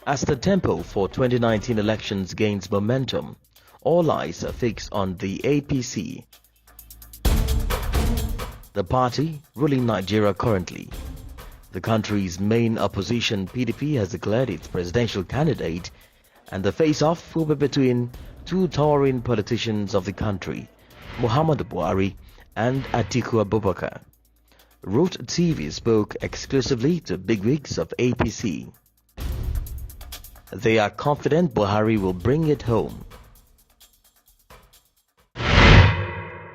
As the tempo for 2019 elections gains momentum, all eyes are fixed on the APC, the party ruling Nigeria currently. The country's main opposition, PDP, has declared its presidential candidate, and the face-off will be between two towering politicians of the country, Muhammadu Buhari and Atiku Abubakar. Root TV spoke exclusively to bigwigs of APC. They are confident Buhari will bring it home.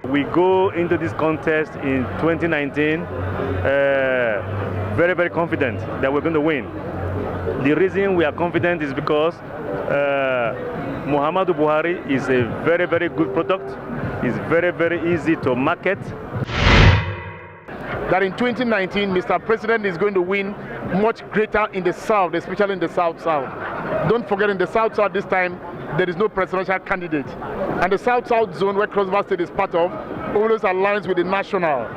We go into this contest in 2019 very, very confident that we're going to win. The reason we are confident is because Muhammadu Buhari is a very, very good product. It's very, very easy to market. That in 2019, Mr. President is going to win much greater in the South, especially in the South-South. Don't forget, in the South-South this time, there is no presidential candidate. And the South-South zone, where Cross River State is part of, always aligns with the national.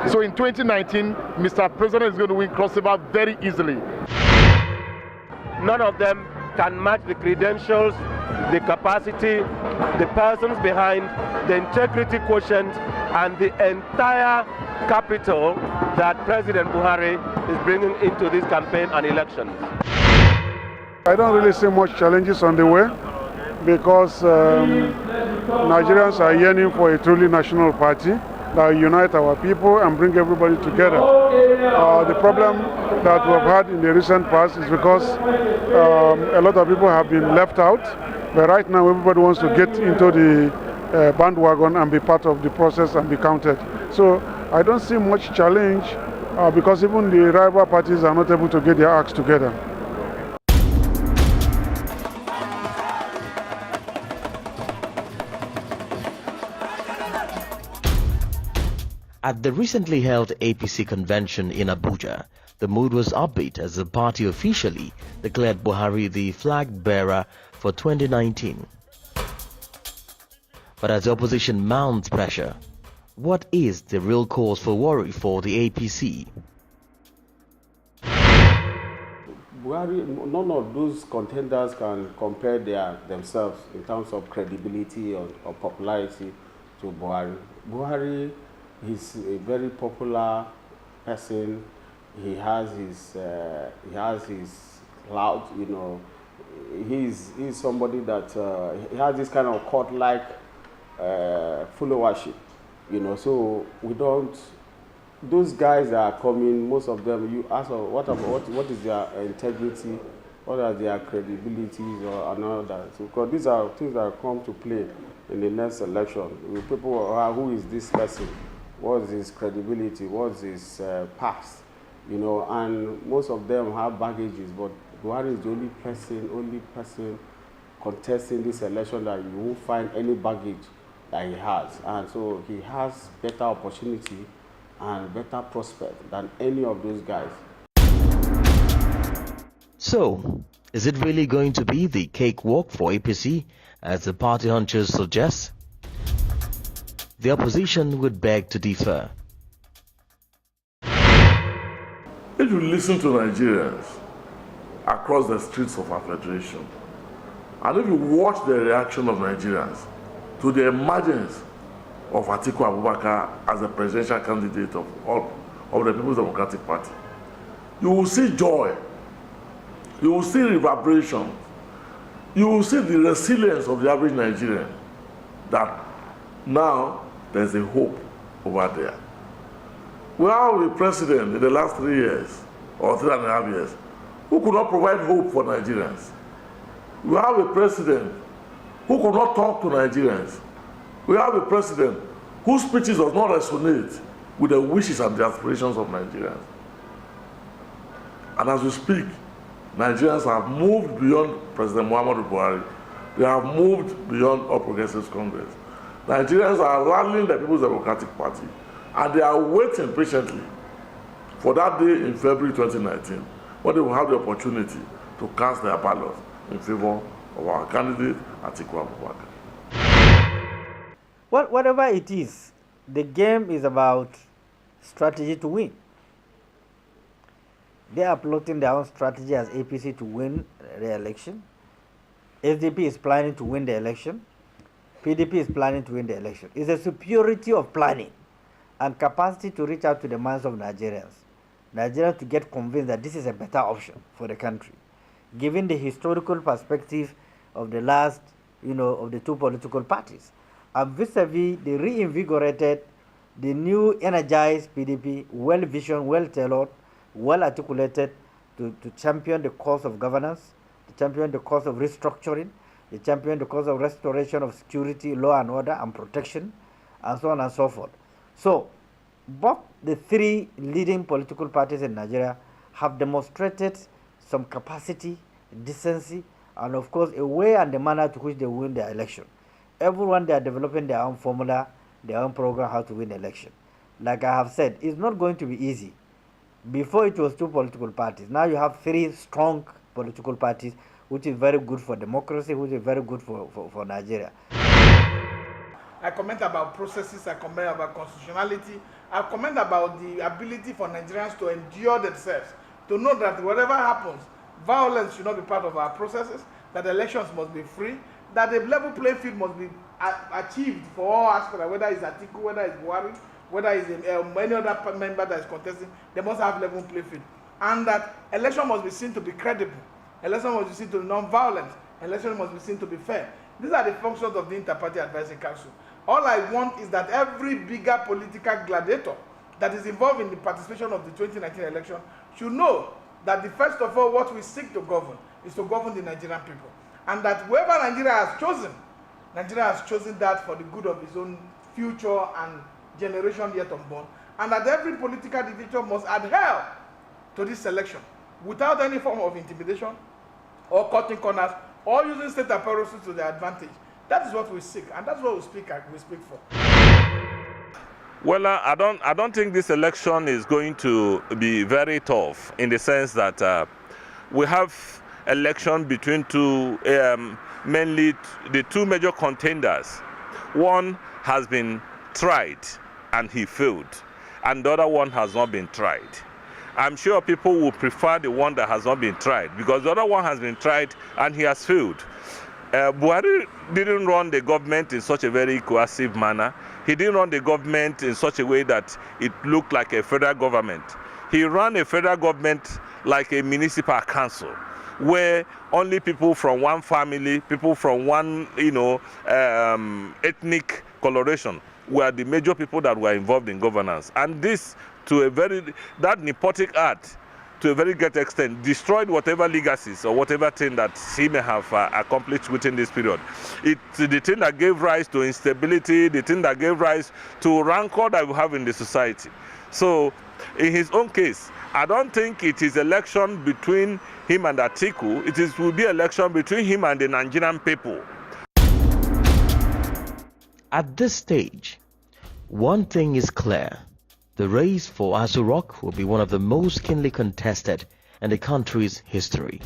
So in 2019, Mr. President is going to win Cross River very easily. None of them can match the credentials, the capacity, the persons behind, the integrity quotient, and the entire capital that President Buhari is bringing into this campaign and elections. I don't really see much challenges on the way because Nigerians are yearning for a truly national party that will unite our people and bring everybody together. The problem that we've had in the recent past is because a lot of people have been left out, but right now everybody wants to get into the bandwagon and be part of the process and be counted. So I don't see much challenge because even the rival parties are not able to get their acts together. At the recently held APC convention in Abuja, the mood was upbeat as the party officially declared Buhari the flag bearer for 2019. But as the opposition mounts pressure, what is the real cause for worry for the APC? Buhari, none of those contenders can compare themselves in terms of credibility or popularity to Buhari. Buhari is a very popular person. He has his clout. You know, he's somebody that he has this kind of cult-like followership. You know, so we don't. Those guys that are coming, most of them, you ask what is their integrity, what are their credibilities or another. So, because these are things that come to play in the next election. People are, who is this person? What's his credibility? What's his past? You know, and most of them have baggages, but Buhari is the only person contesting this election that you won't find any baggage that he has. And so he has better opportunity and better prospect than any of those guys. So, is it really going to be the cakewalk for APC, as the party hunches suggest? The opposition would beg to differ. If you listen to Nigerians across the streets of our federation, and if you watch the reaction of Nigerians to the emergence of Atiku Abubakar as the presidential candidate of the People's Democratic Party, you will see joy, you will see reverberation, you will see the resilience of the average Nigerian, that now there's a hope over there. We have a president in the last 3 years, or 3.5 years, who could not provide hope for Nigerians. We have a president who could not talk to Nigerians. We have a president whose speeches does not resonate with the wishes and the aspirations of Nigerians. And as we speak, Nigerians have moved beyond President Muhammadu Buhari. They have moved beyond All Progressives Congress. Nigerians are rallying the People's Democratic Party, and they are waiting patiently for that day in February 2019, when they will have the opportunity to cast their ballot in favor of our candidate, Atiku Abubakar. Well, whatever it is, the game is about strategy to win. They are plotting their own strategy as APC to win the election. SDP is planning to win the election. PDP is planning to win the election. It's a superiority of planning and capacity to reach out to the minds of Nigerians. Nigerians to get convinced that this is a better option for the country, given the historical perspective of the last, of the two political parties. And vis-a-vis the reinvigorated, the new energized PDP, well-visioned, well-tailored, well-articulated to champion the cause of governance, to champion the cause of restructuring, to champion the cause of restoration of security, law and order, and protection, and so on and so forth. So, both the three leading political parties in Nigeria have demonstrated some capacity, decency, and of course a way and the manner to which they win the election. Everyone, they are developing their own formula, their own program how to win the election. Like I have said, it's not going to be easy. Before it was two political parties. Now you have three strong political parties, which is very good for democracy, which is very good for Nigeria. I comment about processes, I comment about constitutionality, I comment about the ability for Nigerians to endure themselves, to know that whatever happens, violence should not be part of our processes, that elections must be free, that the level playing field must be achieved for all aspects, whether it's Atiku, whether it's Buhari, whether it's any other member that is contesting, they must have level playing field. And that election must be seen to be credible, election must be seen to be non-violent, election must be seen to be fair. These are the functions of the Inter-Party Advisory Council. All I want is that every bigger political gladiator that is involved in the participation of the 2019 election should know that first of all, what we seek to govern is to govern the Nigerian people. And that whoever Nigeria has chosen that for the good of its own future and generation yet unborn. And that every political dictator must adhere to this selection without any form of intimidation or cutting corners or using state apparatus to their advantage. That is what we seek, and that's what we speak for. Well, I don't think this election is going to be very tough in the sense that we have election between mainly the two major contenders. One has been tried and he failed, and the other one has not been tried. I'm sure people will prefer the one that has not been tried because the other one has been tried and he has failed. Buhari didn't run the government in such a very coercive manner. He didn't run the government in such a way that it looked like a federal government. He ran a federal government like a municipal council, where only people from one family, people from one, ethnic coloration were the major people that were involved in governance. And this, that nepotic act, to a very great extent, destroyed whatever legacies or whatever thing that he may have accomplished within this period. It's the thing that gave rise to instability, the thing that gave rise to rancor that we have in the society. So, in his own case, I don't think it is election between him and Atiku. It will be election between him and the Nigerian people. At this stage, one thing is clear. The race for Aso Rock will be one of the most keenly contested in the country's history.